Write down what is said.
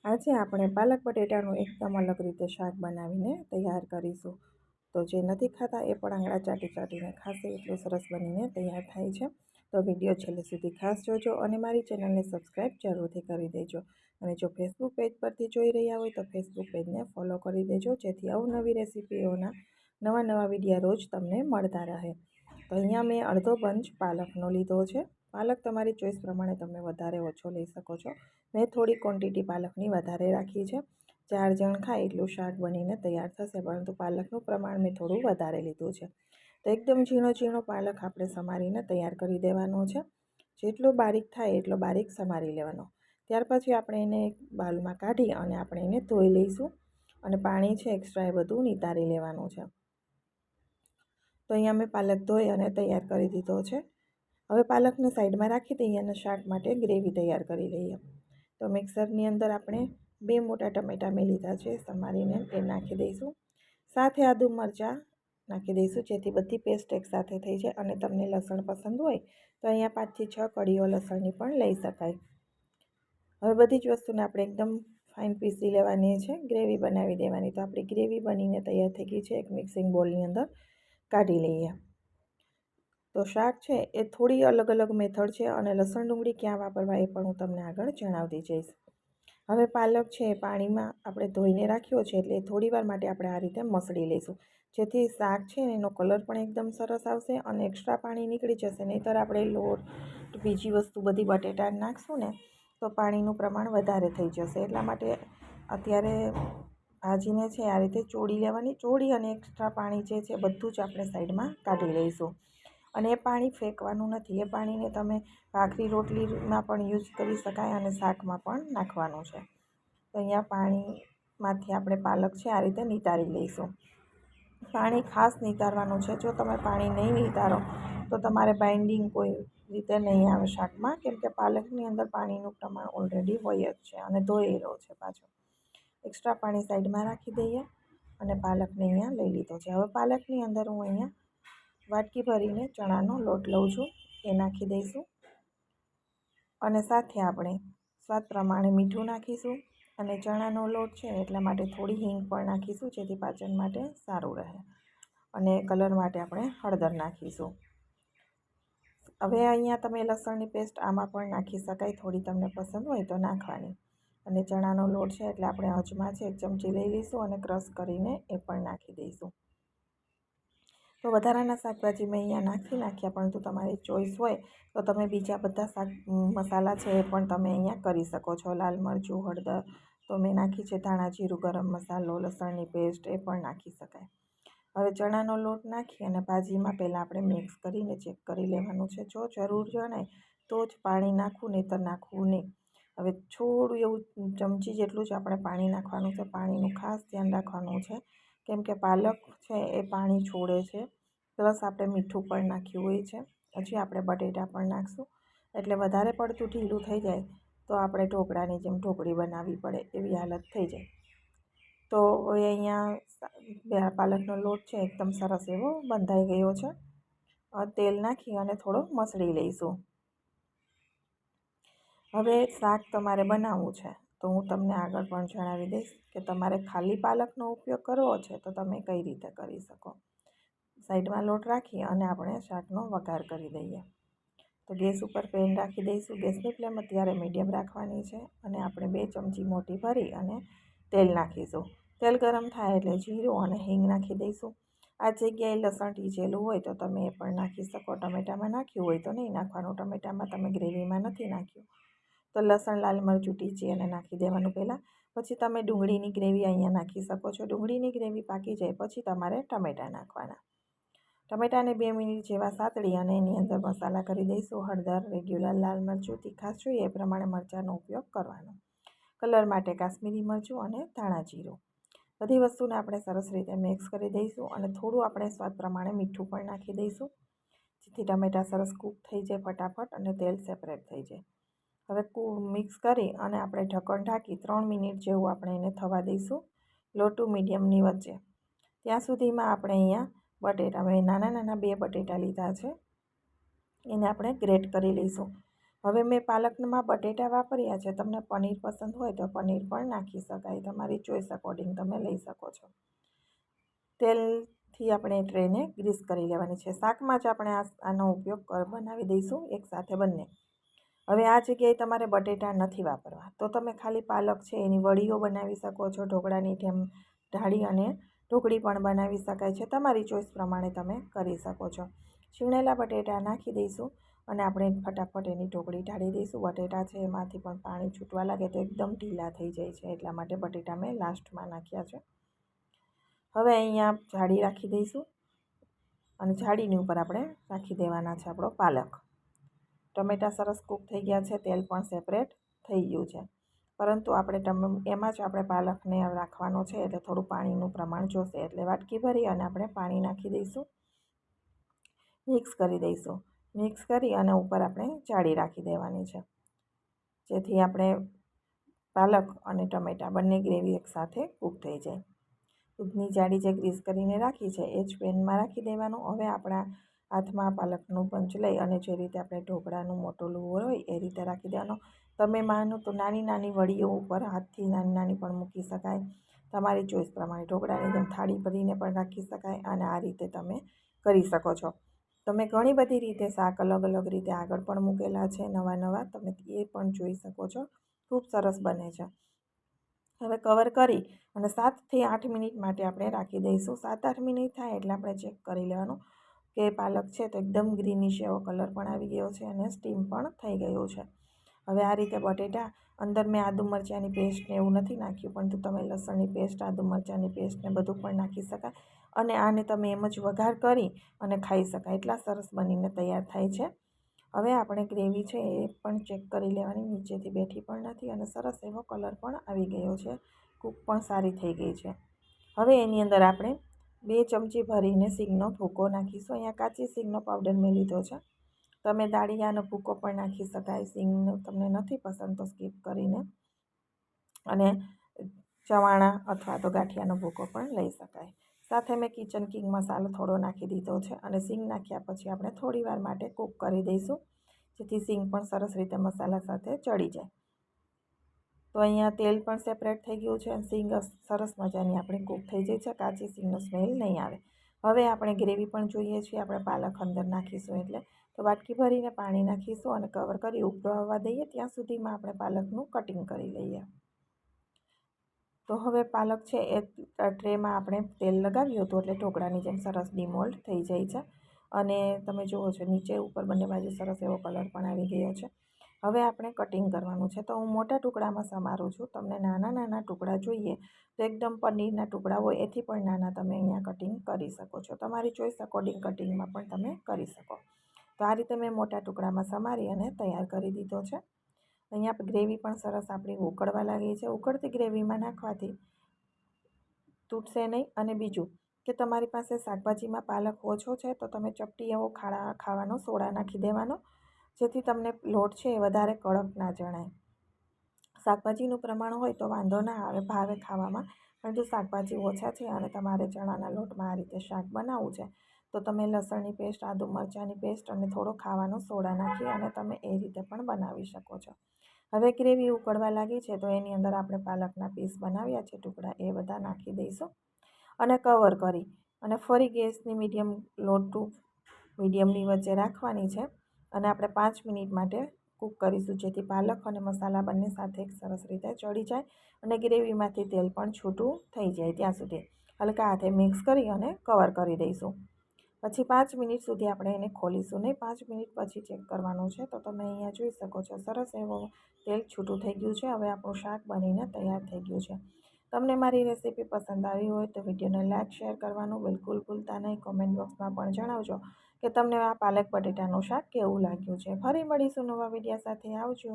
આજે આપણે પાલક બટેટાનું એકદમ અલગ રીતે શાક બનાવીને તૈયાર કરીશું. તો જે નથી ખાતા એ પણ આંગળા ચાટી ચાટીને ખાશે એટલું સરસ બનીને તૈયાર થાય છે. તો વિડીયો છેલ્લે સુધી ખાસ જોજો અને મારી ચેનલને સબસ્ક્રાઈબ જરૂરથી કરી દેજો. અને જો ફેસબુક પેજ પરથી જોઈ રહ્યા હોય તો ફેસબુક પેજને ફોલો કરી દેજો, જેથી અવનવી રેસીપીઓના નવા વિડીયો રોજ તમને મળતા રહે. તો અહીંયા મેં અડધો બંચ પાલકનો લીધો છે. પાલક તમારી ચોઈસ પ્રમાણે તમે વધારે ઓછો લઈ શકો છો. મેં થોડી ક્વોન્ટિટી પાલકની વધારે રાખી છે. 4 જણ ખાય એટલું શાક બનીને તૈયાર થશે, પરંતુ પાલકનું પ્રમાણ મેં થોડું વધારે લીધું છે. તો એકદમ ઝીણો પાલક આપણે સમારીને તૈયાર કરી દેવાનો છે. જેટલો બારીક થાય એટલો બારીક સમારી લેવાનો. ત્યાર પછી આપણે એને એક બાઉલમાં કાઢી અને આપણે એને ધોઈ લઈશું અને પાણી છે એક્સ્ટ્રા એ બધું નિતારી લેવાનું છે. તો અહીંયા મેં પાલક ધોઈ અને તૈયાર કરી દીધો છે. હવે પાલકને સાઈડમાં રાખી દઈએ અને શાક માટે ગ્રેવી તૈયાર કરી લઈએ. તો મિક્સરની અંદર આપણે 2 મોટા ટમેટાં મેં લીધા છે સમારીને એ નાખી દઈશું. સાથે આદુ મરચાં નાખી દઈશું, જેથી બધી પેસ્ટ એકસાથે થઈ જાય. અને તમને લસણ પસંદ હોય તો અહીંયા 5 થી 6 કળીઓ લસણની પણ લઈ શકાય. હવે બધી જ વસ્તુને આપણે એકદમ ફાઇન પીસી લેવાની છે, ગ્રેવી બનાવી દેવાની. તો આપણી ગ્રેવી બનીને તૈયાર થઈ ગઈ છે. એક મિક્સિંગ બોલની અંદર કાઢી લઈએ. તો શાક છે એ થોડી અલગ મેથડ છે અને લસણ ડુંગળી ક્યાં વાપરવા એ પણ હું તમને આગળ જણાવતી જઈશ. હવે પાલક છે એ પાણીમાં આપણે ધોઈને રાખ્યો છે, એટલે થોડીવાર માટે આપણે આ રીતે મસળી લઈશું, જેથી શાક છે એનો કલર પણ એકદમ સરસ આવશે અને એક્સ્ટ્રા પાણી નીકળી જશે. નહીંતર આપણે લોટ બીજી વસ્તુ બધી બટેટા નાખશું ને તો પાણીનું પ્રમાણ વધારે થઈ જશે. એટલા માટે અત્યારે ભાજીને છે આ રીતે ચોળી લેવાની. ચોળી અને એક્સ્ટ્રા પાણી જે છે બધું જ આપણે સાઈડમાં કાઢી લઈશું. અને એ પાણી ફેંકવાનું નથી. એ પાણીને તમે ભાખરી રોટલીમાં પણ યુઝ કરી શકાય અને શાકમાં પણ નાખવાનું છે. તો અહીંયા પાણીમાંથી આપણે પાલક છે આ રીતે નિતારી લઈશું. પાણી ખાસ નિતારવાનું છે. જો તમે પાણી નહીં નિતારો તો તમારે બાઇન્ડિંગ કોઈ રીતે નહીં આવે શાકમાં, કેમ કે પાલકની અંદર પાણીનું પ્રમાણ ઓલરેડી હોય જ છે અને ધોયેલો છે પાછો. એક્સ્ટ્રા પાણી સાઈડમાં રાખી દઈએ અને પાલકને અહીંયા લઈ લીધો છે. હવે પાલકની અંદર હું અહીંયા વાટકી ભરીને ચણાનો લોટ લઉં છું, એ નાખી દઈશું. અને સાથે આપણે સ્વાદ પ્રમાણે મીઠું નાખીશું. અને ચણાનો લોટ છે એટલા માટે થોડી હિંગ પણ નાખીશું, જેથી પાચન માટે સારું રહે. અને કલર માટે આપણે હળદર નાખીશું. હવે અહીંયા તમે લસણની પેસ્ટ આમાં પણ નાખી શકાય, થોડી તમને પસંદ હોય તો નાખવાની. અને ચણાનો લોટ છે એટલે આપણે અજમા છે 1 ચમચી લઈ લઈશું અને ક્રશ કરીને એ પણ નાખી દઈશું. તો વધારાના શાકભાજી મેં અહીંયા નાખ્યા, પરંતુ તમારી ચોઈસ હોય તો તમે બીજા બધા મસાલા છે એ પણ તમે અહીંયા કરી શકો છો. લાલ મરચું, હળદર તો મેં નાખી છે, ધાણા જીરું, ગરમ મસાલો, લસણની પેસ્ટ એ પણ નાખી શકાય. હવે ચણાનો લોટ નાખી અને ભાજીમાં પહેલાં આપણે મિક્સ કરીને ચેક કરી લેવાનું છે. જો જરૂર જણાય તો જ પાણી નાખવું, નહીં તો નાખવું નહીં. હવે થોડું એવું ચમચી જેટલું જ આપણે પાણી નાખવાનું છે. પાણીનું ખાસ ધ્યાન રાખવાનું છે, કેમ કે પાલક છે એ પાણી છોડે છે. પ્લસ આપણે મીઠું પણ નાખ્યું હોય છે. હજી આપણે બટેટા પણ નાખશું, એટલે વધારે પડતું ઢીલું થઈ જાય તો આપણે ઢોકળાની જેમ ઢોકળી બનાવવી પડે એવી હાલત થઈ જાય. તો હવે અહીંયા પાલકનો લોટ છે એકદમ સરસ એવો બંધાઈ ગયો છે. તેલ નાખી અને થોડો મસળી લઈશું. હવે શાક તમારે બનાવવું છે તો હું તમને આગળ પણ જણાવી દઈશ કે તમારે ખાલી પાલકનો ઉપયોગ કરવો છે તો તમે કઈ રીતે કરી શકો. સાઈડમાં લોટ રાખી અને આપણે શાકનો વઘાર કરી દઈએ. તો ગેસ ઉપર પેન રાખી દઈશું. ગેસની ફ્લેમ અત્યારે મીડિયમ રાખવાની છે અને આપણે 2 ચમચી મોટી ભરી અને તેલ નાખીશું. તેલ ગરમ થાય એટલે જીરું અને હિંગ નાખી દઈશું. આ જગ્યાએ લસણ ટીચેલું હોય તો તમે એ પણ નાખી શકો. ટમેટામાં નાખ્યું હોય તો નહીં નાખવાનું. ટમેટામાં તમે ગ્રેવીમાં નથી નાખ્યું તો લસણ, લાલ મરચું ટીચી અને નાખી દેવાનું પહેલાં. પછી તમે ડુંગળીની ગ્રેવી અહીંયા નાખી શકો છો. ડુંગળીની ગ્રેવી પાકી જાય પછી તમારે ટમેટાં નાખવાના. ટમેટાને 2 મિનિટ જેવા સાતળી અને એની અંદર મસાલા કરી દઈશું. હળદર, રેગ્યુલર લાલ મરચું, તીખાશ જોઈએ એ પ્રમાણે મરચાંનો ઉપયોગ કરવાનો. કલર માટે કાશ્મીરી મરચું અને ધાણા જીરું. બધી વસ્તુને આપણે સરસ રીતે મિક્સ કરી દઈશું અને થોડું આપણે સ્વાદ પ્રમાણે મીઠું પણ નાખી દઈશું, જેથી ટમેટાં સરસ કૂક થઈ જાય ફટાફટ અને તેલ સેપરેટ થઈ જાય. હવે મિક્સ કરી અને આપણે ઢક્કણ ઢાંકી 3 મિનિટ જેવું આપણે એને થવા દઈશું, લો ટુ મીડિયમની વચ્ચે. ત્યાં સુધીમાં આપણે અહીંયા બટેટા, મેં નાના 2 બટેટા લીધા છે, એને આપણે ગ્રેટ કરી લઈશું. હવે મેં પાલકમાં બટેટા વાપર્યા છે. તમને પનીર પસંદ હોય તો પનીર પણ નાખી શકાય. તમારી ચોઈસ અકોર્ડિંગ તમે લઈ શકો છો. તેલથી આપણે ટ્રેને ગ્રીસ કરી લેવાની છે. શાકમાં જ આપણે આનો ઉપયોગ બનાવી દઈશું એકસાથે બંને. હવે આ જગ્યાએ તમારે બટેટા નથી વાપરવા, તો તમે ખાલી પાલક છે એની વડીઓ બનાવી શકો છો. ઢોકળાની જેમ ઢાળી અને ઢોકળી પણ બનાવી શકાય છે. તમારી ચોઈસ પ્રમાણે તમે કરી શકો છો. છીણેલા બટેટા નાખી દઈશું અને આપણે ફટાફટ એની ઢોકળી ઢાળી દઈશું. બટેટા છે એમાંથી પણ પાણી છૂટવા લાગે તો એકદમ ઢીલા થઈ જાય છે, એટલા માટે બટેટા મેં લાસ્ટમાં નાખ્યા છે. હવે અહીંયા જાળી રાખી દઈશું અને જાળીની ઉપર આપણે રાખી દેવાના છે આપણો પાલક. ટમેટાં સરસ કૂક થઈ ગયા છે, તેલ પણ સેપરેટ થઈ ગયું છે, પરંતુ આપણે એમાં જ આપણે પાલકને રાખવાનો છે એટલે થોડું પાણીનું પ્રમાણ જોશે. એટલે વાટકી ભરી અને આપણે પાણી નાખી દઈશું, મિક્સ કરી દઈશું. મિક્સ કરી અને ઉપર આપણે જાળી રાખી દેવાની છે, જેથી આપણે પાલક અને ટમેટાં બંને ગ્રેવી એકસાથે કૂક થઈ જાય. દૂધની જાળી જે ગ્રીસ કરીને રાખી છે એ જ પેનમાં રાખી દેવાનું. હવે આપણા હાથમાં પાલકનું પંચ લઈ અને જે રીતે આપણે ઢોકળાનું મોટો લુવો હોય એ રીતે રાખી દેવાનો. તમે માનો તો નાની નાની વડીઓ ઉપર હાથથી નાની નાની પણ મૂકી શકાય. તમારી ચોઈસ પ્રમાણે ઢોકળાની જેમ થાળી ભરીને પણ રાખી શકાય અને આ રીતે તમે કરી શકો છો. તમે ઘણી બધી રીતે શાક અલગ અલગ રીતે આગળ પણ મૂકેલા છે નવા, તમે એ પણ જોઈ શકો છો. ખૂબ સરસ બને છે. હવે કવર કરી અને 7થી 8 મિનિટ માટે આપણે રાખી દઈશું. 7-8 મિનિટ થાય એટલે આપણે ચેક કરી લેવાનું કે પાલક છે તો એકદમ ગ્રીનિશ એવો કલર પણ આવી ગયો છે અને સ્ટીમ પણ થઈ ગયું છે. હવે આ રીતે બટેટા અંદર મેં આદુ મરચાંની પેસ્ટ ને એવું નથી નાખ્યું, પરંતુ તમે લસણની પેસ્ટ, આદુ મરચાંની પેસ્ટ ને બધું પણ નાખી શકાય અને આને તમે એમ જ વઘાર કરી અને ખાઈ શકાય. એટલા સરસ બનીને તૈયાર થાય છે. હવે આપણે ગ્રેવી છે એ પણ ચેક કરી લેવાની, નીચેથી બેઠી પણ નથી અને સરસ એવો કલર પણ આવી ગયો છે. કૂક પણ સારી થઈ ગઈ છે. હવે એની અંદર આપણે 2 ચમચી ભરીને સિંગનો ભૂકો નાખીશું. અહીંયા કાચી સિંગનો પાવડર મેં લીધો છે. તમે દાળિયાનો ભૂકો પણ નાખી શકાય. સિંગનો તમને નથી પસંદ તો સ્કીપ કરીને, અને ચવાણા અથવા તો ગાંઠિયાનો ભૂકો પણ લઈ શકાય. સાથે મેં કિચન કિંગ મસાલો થોડો નાખી દીધો છે અને સિંગ નાખ્યા પછી આપણે થોડી વાર માટે કૂક કરી દઈશું, જેથી સિંગ પણ સરસ રીતે મસાલા સાથે ચડી જાય. તો અહીંયા તેલ પણ સેપરેટ થઈ ગયું છે અને સિંગ સરસ મજાની આપણી કૂક થઈ જાય છે. કાચી સિંગનો સ્મેલ નહીં આવે. હવે આપણે ગ્રેવી પણ જોઈએ છીએ. આપણે પાલક અંદર નાખીશું એટલે તો વાટકી ભરીને પાણી નાખીશું અને કવર કરી ઉભરો આવવા દઈએ. ત્યાં સુધીમાં આપણે પાલકનું કટિંગ કરી લઈએ. તો હવે પાલક છે એ ટ્રેમાં આપણે તેલ લગાવ્યું હતું એટલે ઢોકળાની જેમ સરસ ડીમોલ્ડ થઈ જાય છે અને તમે જુઓ છો નીચે ઉપર બંને બાજુ સરસ એવો કલર પણ આવી ગયો છે. હવે આપણે કટિંગ કરવાનું છે. તો હું મોટા ટુકડામાં સમારું છું. તમને નાના નાના ટુકડા જોઈએ તો એકદમ પનીરના ટુકડા હોય એથી પણ નાના તમે અહીંયા કટિંગ કરી શકો છો. તમારી ચોઈસ અકોર્ડિંગ કટિંગમાં પણ તમે કરી શકો. તો આ રીતે મેં મોટા ટુકડામાં સમારી અને તૈયાર કરી દીધો છે. અહીંયા ગ્રેવી પણ સરસ આપણી ઉકળવા લાગી છે. ઉકળતી ગ્રેવીમાં નાખવાથી તૂટશે નહીં. અને બીજું કે તમારી પાસે શાકભાજીમાં પાલક ઓછો છે તો તમે ચપટી એવો ખાવાનો સોડા નાખી દેવાનો, જેથી તમને લોટ છે એ વધારે કડક ના જણાય. શાકભાજીનું પ્રમાણ હોય તો વાંધો ના આવે ભાવે ખાવામાં, પણ જો શાકભાજી ઓછા છે અને તમારે ચણાના લોટમાં આ રીતે શાક બનાવવું છે તો તમે લસણની પેસ્ટ, આદુ મરચાંની પેસ્ટ અને થોડો ખાવાનો સોડા નાખી અને તમે એ રીતે પણ બનાવી શકો છો. હવે ગ્રેવી ઉકળવા લાગી છે તો એની અંદર આપણે પાલકના પીસ બનાવ્યા છે ટુકડા એ બધા નાખી દઈશું અને કવર કરી અને ફરી ગેસની લો ટુ મીડિયમની વચ્ચે રાખવાની છે અને આપણે 5 મિનિટ માટે કૂક કરીશું, જેથી પાલક અને મસાલા બંને સાથે એક સરસ રીતે ચડી જાય અને ગ્રેવીમાંથી તેલ પણ છૂટું થઈ જાય ત્યાં સુધી હલકા હાથે મિક્સ કરી અને કવર કરી દઈશું. પછી 5 મિનિટ સુધી આપણે એને ખોલીશું નહીં. 5 મિનિટ પછી ચેક કરવાનું છે. તો તમે અહીંયા જોઈ શકો છો સરસ એવો તેલ છૂટું થઈ ગયું છે. હવે આપણું શાક બનીને તૈયાર થઈ ગયું છે. તમને મારી રેસીપી પસંદ આવી હોય તો વિડીયોને લાઈક, શેર કરવાનું બિલકુલ ભૂલતા નહીં. કોમેન્ટ બોક્સમાં પણ જણાવજો કે તમને આ પાલક બટેટાનું શાક કેવું લાગ્યું છે. ફરી મળીશું નવા વિડીયો સાથે. આવજો.